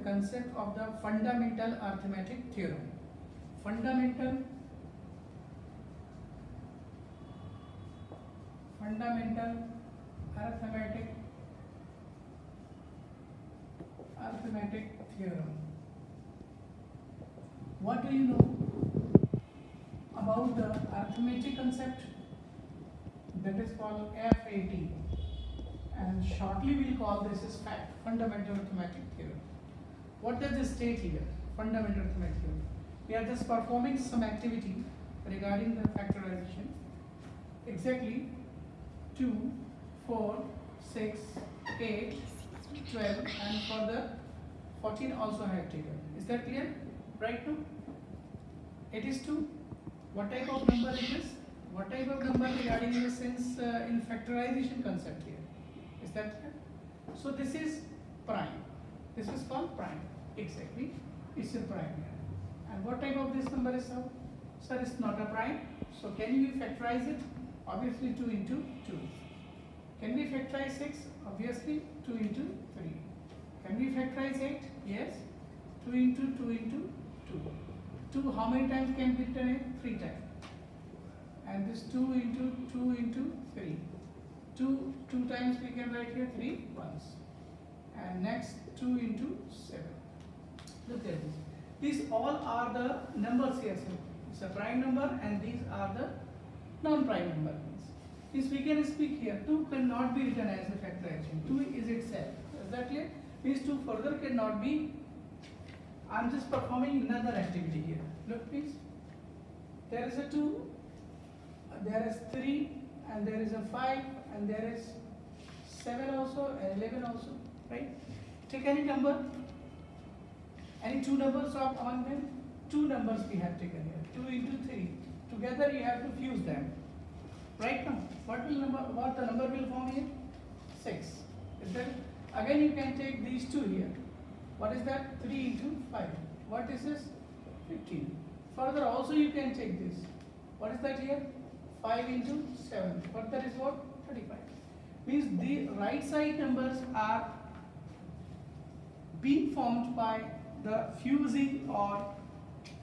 concept of the fundamental arithmetic theorem. Fundamental arithmetic theorem. What do you know about the arithmetic concept? That is called FAT, and shortly we'll call this as FAT, fundamental arithmetic theorem. What does this state here? Fundamental arithmetic theorem. We are just performing some activity regarding the factorization. Exactly 2, 4, 6, 8, 12, and further 14 also I have taken. Is that clear? Right now? It is 2. What type of number it is? What type of number regarding the sense in factorization concept here? Is that clear? So this is prime. This is called prime. Exactly. It's a prime here. And what type of this number is sir? Sir, it's not a prime. So can you factorize it? Obviously 2 into 2. Can we factorize 6? Obviously 2 into 3. Can we factorize 8? Yes. 2 into 2 into 2. 2 how many times can be written? 3 times. And this 2 into 2 into 3. 2 times we can write here 3 once. And next 2 into 7. Look at this. These all are the numbers here. So it's a prime number and these are the non-prime number. Means we can speak here. 2 cannot be written as a factorization. 2 is itself. Is that clear? Means 2 further cannot be. I am just performing another activity here. Look please. There is a 2, there is 3, and there is a 5, and there is 7 also, and 11 also. Right? Take any number. Any 2 numbers of among them? 2 numbers we have taken here. 2 into 3. Together you have to fuse them. Right now, what the number will form here? 6. Is that? Again you can take these 2 here. What is that? 3 into 5. What is this? 15. Further also you can take this. What is that here? 5 into 7. Further is what? 35. Means the right side numbers are being formed by the fusing, or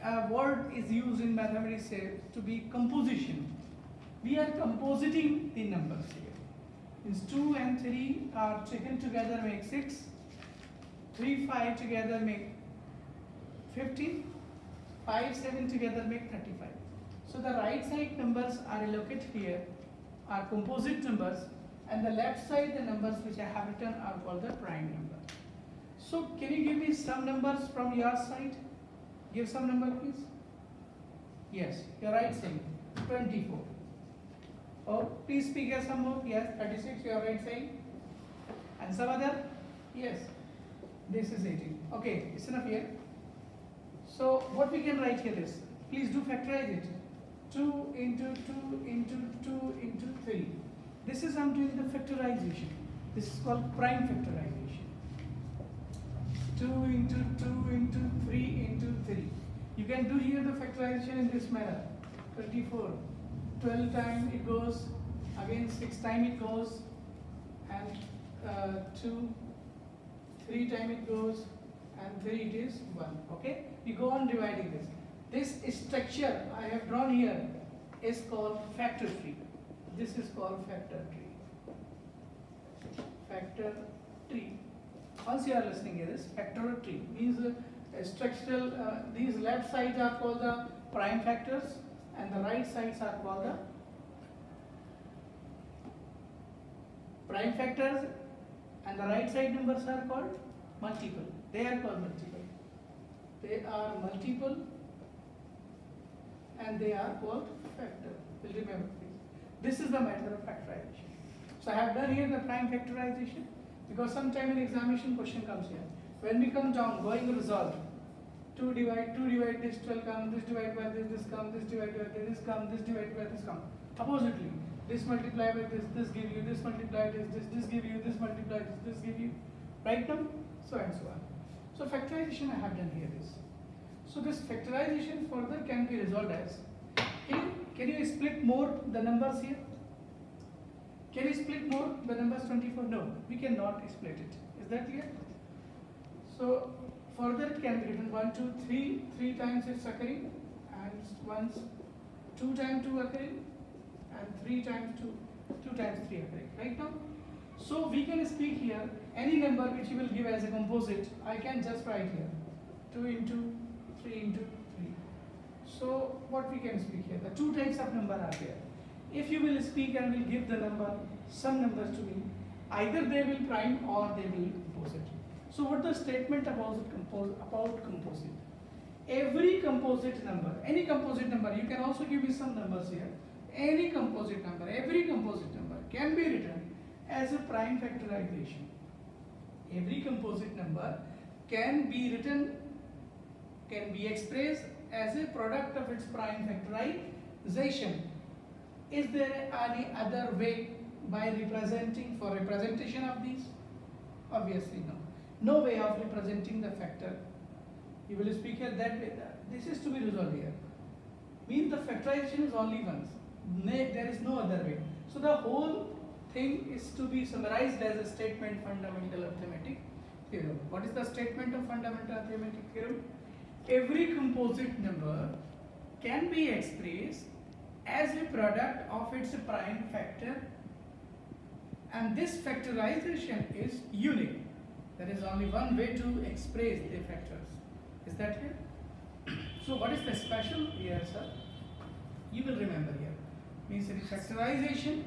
a word is used in mathematics to be composition. We are compositing the numbers here. Means 2 and 3 are taken together make 6. 3, 5 together make 15. 5, 7 together make 35. So the right side numbers are allocated here are composite numbers, and the left side the numbers which I have written are called the prime number. So can you give me some numbers from your side? Give some number please. Yes, your right side 24. Oh, please speak as some more. Yes, 36 your right side. And some other? Yes, this is 18. Okay, it's enough here. So what we can write here is, please do factorize it. 2 into 2 into 2 into 3. This is I'm doing the factorization. This is called prime factorization. 2 into 2 into 3 into 3. You can do here the factorization in this manner. 24. 12 times it goes, again 6 times it goes, and 2, 3 times it goes, and 3 it is 1. Okay? We go on dividing this. This structure I have drawn here is called factor tree. This is called factor tree. Factor tree. Once you are listening to this, factor tree means structural. These left sides are called the prime factors, and the right sides are called the prime factors, and the right side numbers are called multiple. They are called multiple. They are multiple, and they are called factor. Will remember please. This is the method of factorization. So I have done here the prime factorization, because sometime in examination question comes here. When we come down, going to resolve, 2 divide this 12 come, this divide by this come, this divide by this come, this divide by this come. Oppositely, this multiply by this give you, this multiply this give you, this multiply this give you. Right now? So and so on. So factorization I have done here is. So this factorization further can be resolved as, can you split more the numbers here? Can you split more the numbers 24? No, we cannot split it. Is that clear? So Further it can be written 1, 2, 3, 3 times it's occurring, and once 2 times 2 occurring, and 3 times 2, 2 times 3 occurring, right now. So we can speak here any number which you will give as a composite. I can just write here 2 into 3 into 3. So what we can speak here, the two types of number are there. If you will speak and will give the number, some numbers to me, either they will prime or they will composite. So what the statement about composite? Every composite number, any composite number, you can also give me some numbers here. Any composite number, every composite number can be written as a prime factorization. Every composite number can be written, can be expressed as a product of its prime factorization. Is there any other way by representing, for representation of these? Obviously no. No way of representing the factor. You will speak here that way. This is to be resolved here. Means the factorization is only once. There is no other way. So the whole thing is to be summarized as a statement fundamental arithmetic theorem. What is the statement of fundamental arithmetic theorem? Every composite number can be expressed as a product of its prime factor, and this factorization is unique. There is only one way to express the factors. Is that clear? So what is the special here, sir? You will remember here. Means factorization.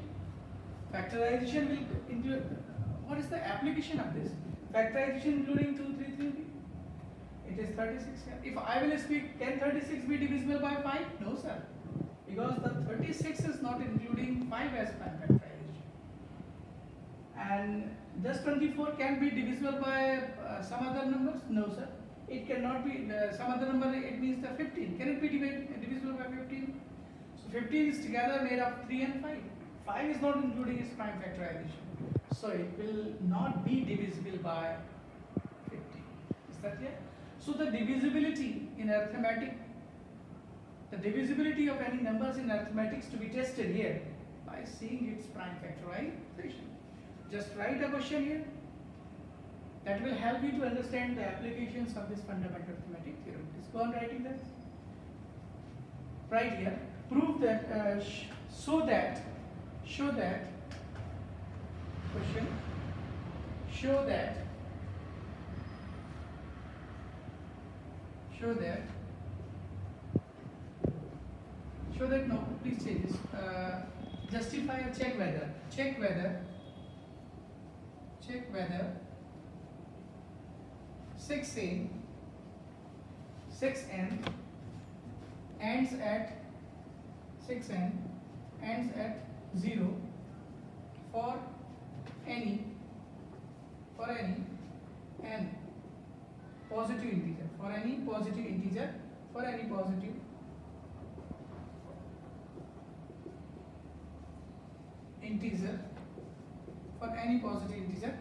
Factorization will include, what is the application of this? Factorization including 2, 3, 3. It is 36 here. If I will speak, can 36 be divisible by 5? No, sir. Because the 36 is not including 5 as prime factorization. And just 24 can be divisible by some other numbers? No, sir. It cannot be some other number, it means the 15. Can it be divisible by 15? So 15 is together made of 3 and 5. 5 is not including its prime factorization. So it will not be divisible by 15. Is that clear? So the divisibility in arithmetic, the divisibility of any numbers in arithmetics to be tested here by seeing its prime factorization. Just write a question here. That will help you to understand the applications of this fundamental arithmetic theorem. Please go on writing this. Right here. Prove that, show that question, show that no, please change this. Justify or check whether 6n ends at 0 for any n positive integer, for any positive integer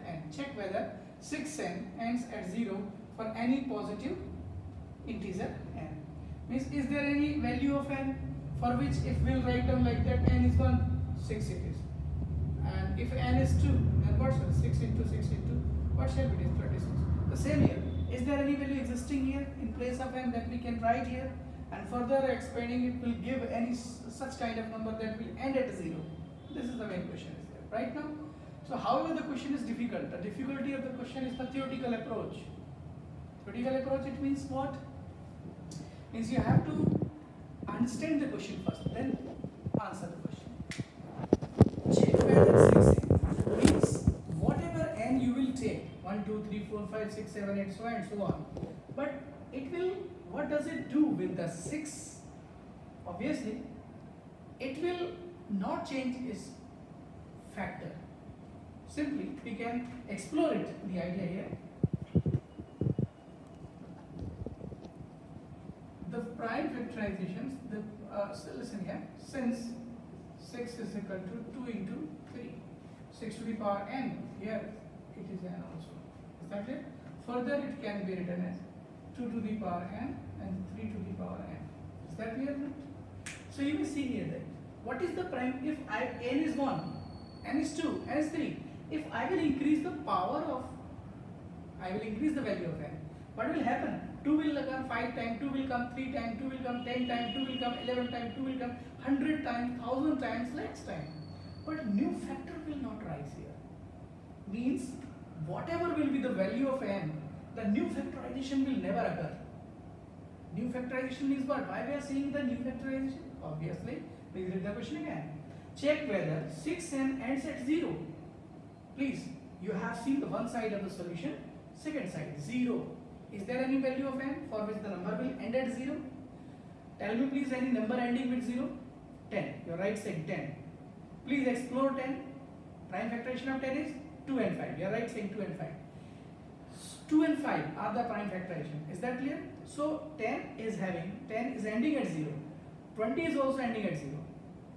n. Check whether 6n ends at 0 for any positive integer n. Means, is there any value of n for which if we'll write down like that n is 1, 6 it is. And if n is 2, then what's 6 into 6 into what shall be? It is 36. The same here. Is there any value existing here in place of n that we can write here? And further expanding it will give any such kind of number that will end at 0. This is the main question is there right now. So however the question is difficult, the difficulty of the question is the theoretical approach. Theoretical approach, it means what? Means you have to understand the question first, then answer the question. Check whether 6n means whatever n you will take, 1, 2, 3, 4, 5, 6, 7, 8, so on and so on. But it will, what does it do with the 6? Obviously, it will not change its factor. Simply, we can explore it, the idea here. The prime factorizations, so listen here, since 6 is equal to 2 into 3, 6 to the power n, here it is n also. Is that it? Further, it can be written as 2 to the power n and 3 to the power n. Is that clear? So you will see here that what is the prime if n is 1, n is 2, n is 3. If I will increase the power of, I will increase the value of n, what will happen? 2 will come 5 times, 2 will come 3 times, 2 will come 10 times, 2 will come 11 times, 2 will come 100 times, 1000 times, lakhs times. But new factor will not rise here. Means whatever will be the value of n, the new factorization will never occur. New factorization means what? Why we are seeing the new factorization? Obviously, please read the question again. Check whether 6n ends at 0. Please, you have seen the one side of the solution, second side 0. Is there any value of n for which the number will end at 0? Tell me please any number ending with 0. 10. Your right saying 10. Please explore 10. Prime factorization of 10 is 2 and 5. Your right saying 2 and 5. 2 and 5 are the prime factorization. Is that clear? So 10 is ending at 0. 20 is also ending at 0.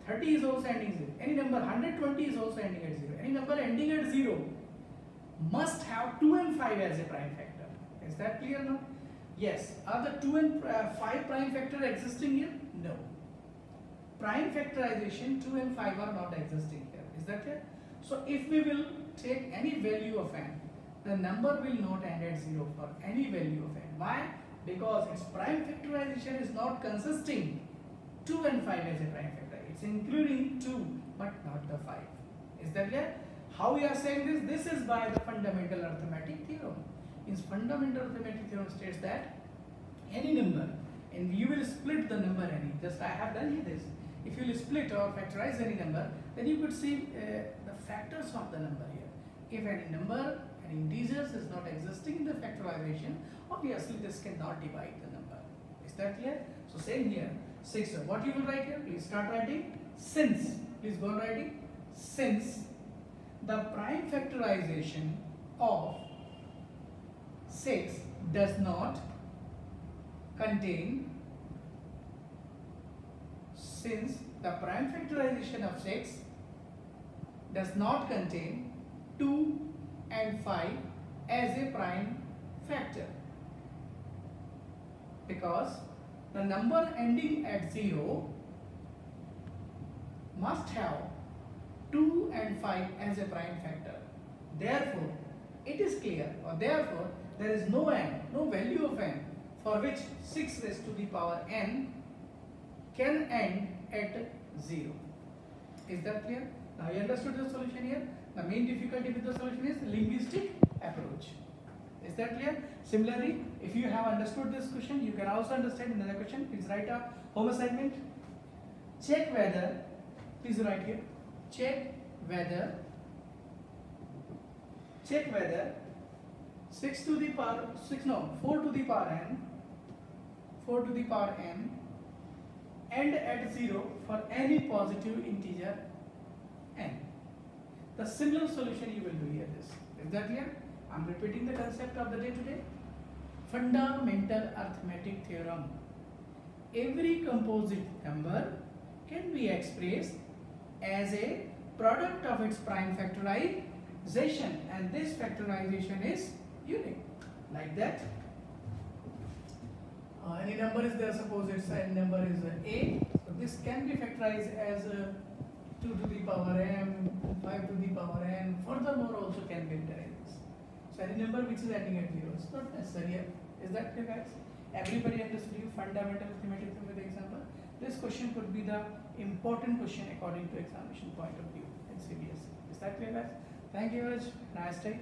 30 is also ending 0. Any number 120 is also ending at 0. Any number ending at 0 must have 2 and 5 as a prime factor. Is that clear now? Yes. Are the 2 and 5 prime factor existing here? No. Prime factorization 2 and 5 are not existing here. Is that clear? So if we will take any value of n, the number will not end at 0 for any value of n. Why? Because its prime factorization is not consisting 2 and 5 as a prime factor. It's including 2 but not the 5. Is that clear? How we are saying this? This is by the fundamental arithmetic theorem. Means fundamental arithmetic theorem states that any number, and you will split the number any. Just I have done here this. If you will split or factorize any number, then you could see the factors of the number here. If any number, any integers is not existing in the factorization, obviously this cannot divide the number. Is that clear? So same here. 6. What you will write here? Please start writing. Since. Please go on writing. Since the prime factorization of 6 does not contain, since the prime factorization of 6 does not contain 2 and 5 as a prime factor, because the number ending at 0 must have 2 and 5 as a prime factor. Therefore, it is clear, or therefore there is no n, no value of n for which 6 raised to the power n can end at 0. Is that clear? Now you understood the solution here. The main difficulty with the solution is linguistic approach. Is that clear? Similarly, if you have understood this question, you can also understand another question. Please write a home assignment. Check whether, please write here, check whether 4 to the power n end at 0 for any positive integer n. The similar solution you will do here this. Is that clear? I am repeating the concept of the day today. Fundamental arithmetic theorem. Every composite number can be expressed as a product of its prime factorization, and this factorization is unique. Like that. Any number is there, suppose its number is a, so this can be factorized as 2 to the power m, 5 to the power n, furthermore also can be written as this. So any number which is ending at 0 is not necessary. Is that clear, guys? Everybody understood you fundamental arithmetic with the example. This question could be the important question according to examination point of view in CBSE. Is that clear, guys? Thank you very much. Nice day.